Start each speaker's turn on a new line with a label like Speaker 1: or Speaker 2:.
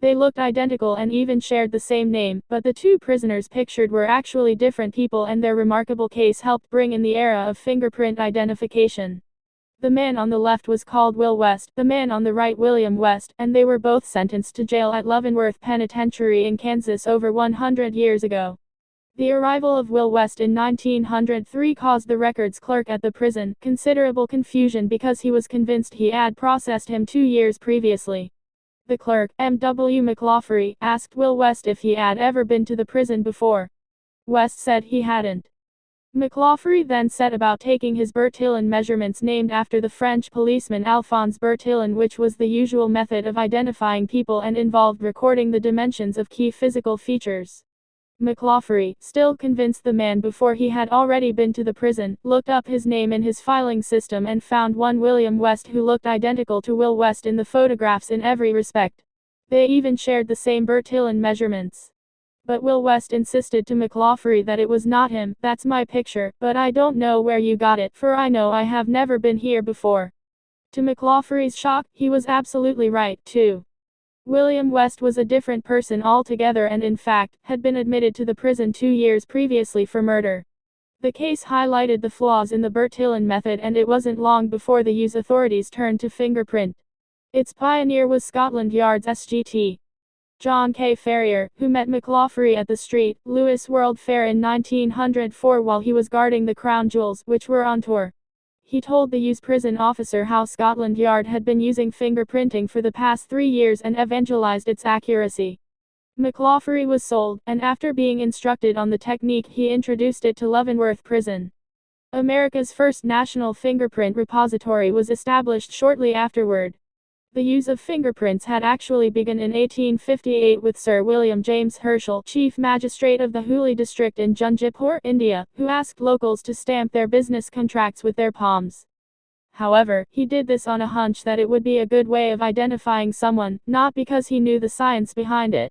Speaker 1: They looked identical and even shared the same name, but the two prisoners pictured were actually different people, and their remarkable case helped bring in the era of fingerprint identification. The man on the left was called Will West, the man on the right William West, and they were both sentenced to jail at Leavenworth Penitentiary in Kansas over 100 years ago. The arrival of Will West in 1903 caused the records clerk at the prison considerable confusion because he was convinced he had processed him 2 years previously. The clerk, M.W. McClaughry, asked Will West if he had ever been to the prison before. West said he hadn't. McClaughry then set about taking his Bertillon measurements, named after the French policeman Alphonse Bertillon, which was the usual method of identifying people and involved recording the dimensions of key physical features. McClaughry, still convinced the man before he had already been to the prison, looked up his name in his filing system and found one William West who looked identical to Will West in the photographs in every respect. They even shared the same Bertillon measurements. But Will West insisted to McClaughry that it was not him. "That's my picture, but I don't know where you got it, for I know I have never been here before." To McClaughry's shock, he was absolutely right, too. William West was a different person altogether and in fact, had been admitted to the prison 2 years previously for murder. The case highlighted the flaws in the Bertillon method, and it wasn't long before the US authorities turned to fingerprint. Its pioneer was Scotland Yard's SGT. John K. Ferrier, who met McClaughry at the St. Louis World Fair in 1904 while he was guarding the crown jewels, which were on tour. He told the US prison officer how Scotland Yard had been using fingerprinting for the past 3 years and evangelized its accuracy. McClaughry was sold, and after being instructed on the technique, he introduced it to Leavenworth Prison. America's first national fingerprint repository was established shortly afterward. The use of fingerprints had actually begun in 1858 with Sir William James Herschel, Chief Magistrate of the Hooghly District in Junjipur, India, who asked locals to stamp their business contracts with their palms. However, he did this on a hunch that it would be a good way of identifying someone, not because he knew the science behind it.